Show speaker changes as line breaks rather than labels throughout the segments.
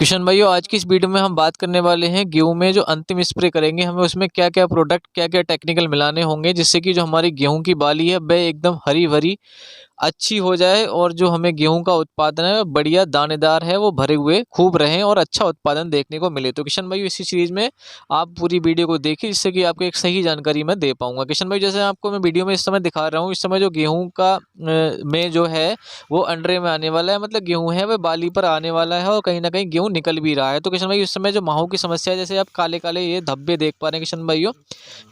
किशन भाइयों, आज की इस वीडियो में हम बात करने वाले हैं गेहूं में जो अंतिम स्प्रे करेंगे हमें उसमें क्या क्या प्रोडक्ट क्या क्या टेक्निकल मिलाने होंगे जिससे कि जो हमारी गेहूं की बाली है वह एकदम हरी भरी अच्छी हो जाए और जो हमें गेहूं का उत्पादन है बढ़िया दानेदार है वो भरे हुए खूब रहें और अच्छा उत्पादन देखने को मिले। तो किशन भाई इसी सीरीज में आप पूरी वीडियो को देखिए जिससे कि आपको एक सही जानकारी मैं दे पाऊंगा। किशन भाई जैसे आपको मैं वीडियो में इस समय दिखा रहा हूँ, इस समय जो गेहूं का में जो है वो अंडरे में आने वाला है, मतलब गेहूं है वह बाली पर आने वाला है और कहीं ना कहीं गेहूं निकल भी रहा है। तो किशन भाई इस समय जो माहों की समस्या है, जैसे आप काले काले ये धब्बे देख पा रहे हैं किशन भाइयों,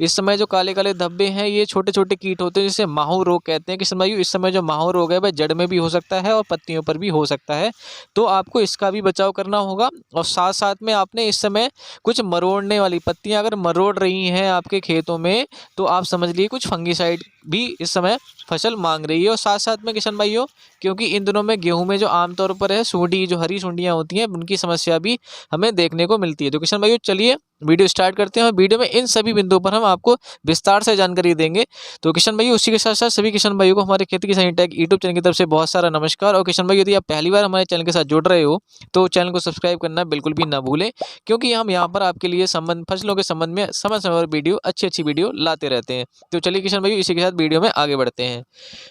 इस समय जो काले काले धब्बे हैं ये छोटे छोटे कीट होते हैं जिसे माहू रोग कहते हैं। किशन भाइयों इस समय जो माहू रोग है वह जड़ में भी हो सकता है और पत्तियों पर भी हो सकता है, तो आपको इसका भी बचाव करना होगा। और साथ साथ में आपने इस समय कुछ मरोड़ने वाली पत्तियां अगर मरोड़ रही हैं आपके खेतों में तो आप समझ लिए कुछ फंगीसाइड भी इस समय फसल मांग रही है। और साथ साथ में किशन भाइयों, क्योंकि इन दिनों में गेहूं में जो आमतौर पर है सूंडी, जो हरी सूंडियां होती हैं उनकी समस्या भी हमें देखने को मिलती है। तो किशन भाइयों चलिए वीडियो स्टार्ट करते हैं। वीडियो में इन सभी बिंदुओं पर हम आपको विस्तार से जानकारी देंगे। तो किशन भाई उसी के साथ साथ सभी किशन भाइयों को हमारे खेती किसान टेक यूट्यूब चैनल की तरफ से बहुत सारा नमस्कार। और किशन भाई यदि आप पहली बार हमारे चैनल के साथ जुड़ रहे हो तो चैनल को सब्सक्राइब करना बिल्कुल भी ना भूलें, क्योंकि हम यहाँ पर आपके लिए फसलों के संबंध में समय समय पर वीडियो अच्छी वीडियो लाते रहते हैं। तो चलिए किशन भाई इसी के साथ वीडियो में आगे बढ़ते हैं।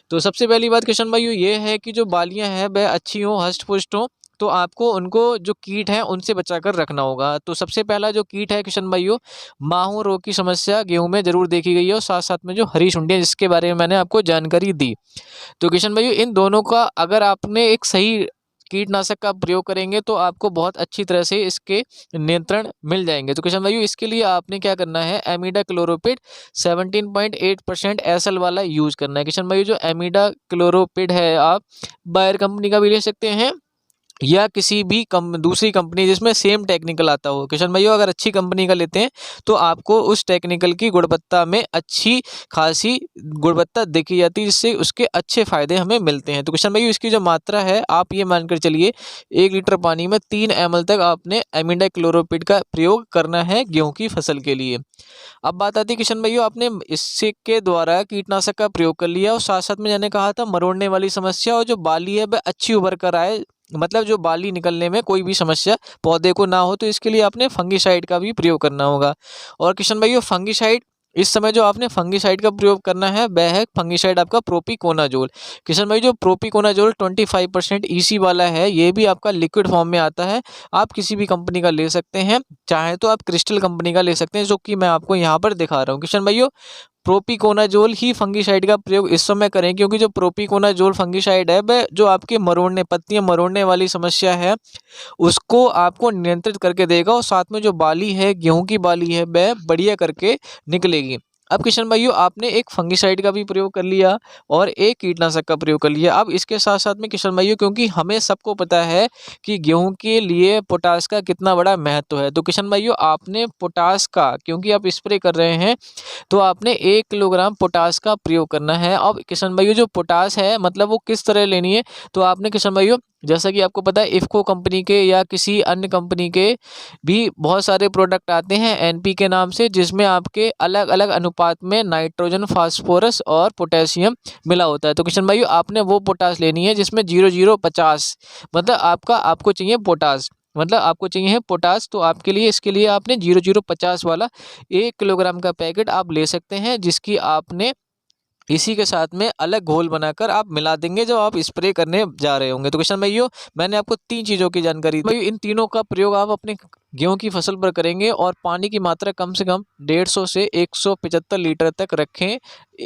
तो सबसे पहली बात किशन भाई ये है कि जो बालियाँ हैं वह अच्छी हों, हष्ट पुष्ट हों, तो आपको उनको जो कीट हैं उनसे बचाकर रखना होगा। तो सबसे पहला जो कीट है किशन भाइयों, माहू रोग की समस्या गेहूं में जरूर देखी गई है और साथ साथ में जो हरी सुंडियां जिसके बारे में मैंने आपको जानकारी दी। तो किशन भाइयों इन दोनों का अगर आपने एक सही कीटनाशक का प्रयोग करेंगे तो आपको बहुत अच्छी तरह से इसके नियंत्रण मिल जाएंगे। तो किशन भाइयों इसके लिए आपने क्या करना है, एमिडा क्लोरोपिड 17.8% एसएल वाला यूज करना है। किशन भाइयों जो एमिडा क्लोरोपिड है आप बायर कंपनी का भी ले सकते हैं या किसी भी दूसरी कंपनी जिसमें सेम टेक्निकल आता हो। किशन भाइयों अगर अच्छी कंपनी का लेते हैं तो आपको उस टेक्निकल की गुणवत्ता में अच्छी खासी गुणवत्ता देखी जाती है, जिससे उसके अच्छे फायदे हमें मिलते हैं। तो किशन भाइयों इसकी जो मात्रा है आप ये मानकर चलिए 1 लीटर पानी में 3 ml तक आपने एमिडा क्लोरोपिड का प्रयोग करना है गेहूं की फसल के लिए। अब बात आती है किशन भाइयों, आपने इससे के द्वारा कीटनाशक का प्रयोग कर लिया और साथ साथ में मैंने कहा था मरोड़ने वाली समस्या और जो बाली है वह अच्छी उभर कर आए, मतलब जो बाली निकलने में कोई भी समस्या पौधे को ना हो, तो इसके लिए आपने फंगीसाइड का भी प्रयोग करना होगा। और किशन भाइयों फंगीसाइड इस समय जो आपने फंगीसाइड का प्रयोग करना है वह है फंगीसाइड आपका प्रोपिकोनाजोल। किशन भाई जो प्रोपिकोनाजोल 25% ईसी वाला है, ये भी आपका लिक्विड फॉर्म में आता है। आप किसी भी कंपनी का ले सकते हैं, चाहे तो आप क्रिस्टल कंपनी का ले सकते हैं जो कि मैं आपको यहाँ पर दिखा रहा हूँ। किशन भाइयों प्रोपिकोनाजोल ही फंगीसाइड का प्रयोग इस समय करें, क्योंकि जो प्रोपिकोनाजोल फंगीसाइड है वह जो आपके मरोड़ने पत्तियां मरोड़ने वाली समस्या है उसको आपको नियंत्रित करके देगा और साथ में जो बाली है गेहूं की बाली है वह बढ़िया करके निकलेगी। अब किशन भाइयों आपने एक फंगीसाइड का भी प्रयोग कर लिया और एक कीटनाशक का प्रयोग कर लिया। अब इसके साथ साथ में किशन भाइयों, क्योंकि हमें सबको पता है कि गेहूं के लिए पोटास का कितना बड़ा महत्व है, तो किशन भाइयों आपने पोटास का, क्योंकि आप स्प्रे कर रहे हैं तो आपने 1 किलोग्राम पोटास का प्रयोग करना है। अब किशन भाइयों जो पोटास है मतलब वो किस तरह लेनी है, तो आपने किशन भाइयों जैसा कि आपको पता है इफ़को कंपनी के या किसी अन्य कंपनी के भी बहुत सारे प्रोडक्ट आते हैं एनपी के नाम से, जिसमें आपके अलग अलग अनुपात में नाइट्रोजन, फास्फोरस और पोटेशियम मिला होता है। तो किशन भाइयों आपने वो पोटास लेनी है जिसमें 0050, मतलब आपको चाहिए पोटास, मतलब आपको चाहिए है पोटास, तो आपके लिए इसके लिए आपने 0050 वाला 1 किलोग्राम का पैकेट आप ले सकते हैं, जिसकी आपने इसी के साथ में अलग घोल बनाकर आप मिला देंगे जब आप स्प्रे करने जा रहे होंगे। तो किशन भाइयों मैंने आपको 3 चीज़ों की जानकारी दी, इन तीनों का प्रयोग आप अपने गेहूं की फसल पर करेंगे और पानी की मात्रा कम से कम 150 से 175 लीटर तक रखें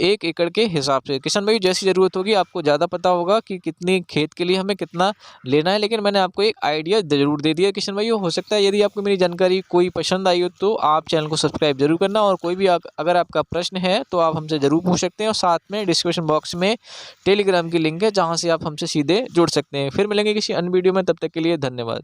1 एकड़ के हिसाब से। किशन भाई जैसी ज़रूरत होगी आपको ज़्यादा पता होगा कि कितनी खेत के लिए हमें कितना लेना है, लेकिन मैंने आपको एक आइडिया ज़रूर दे दिया। किशन भाई हो सकता है यदि आपको मेरी जानकारी कोई पसंद आई हो तो आप चैनल को सब्सक्राइब जरूर करना, और कोई भी अगर आपका प्रश्न है तो आप हमसे ज़रूर पूछ सकते हैं। और साथ में डिस्क्रिप्शन बॉक्स में टेलीग्राम की लिंक है जहाँ से आप हमसे सीधे जुड़ सकते हैं। फिर मिलेंगे किसी अन्य वीडियो में, तब तक के लिए धन्यवाद।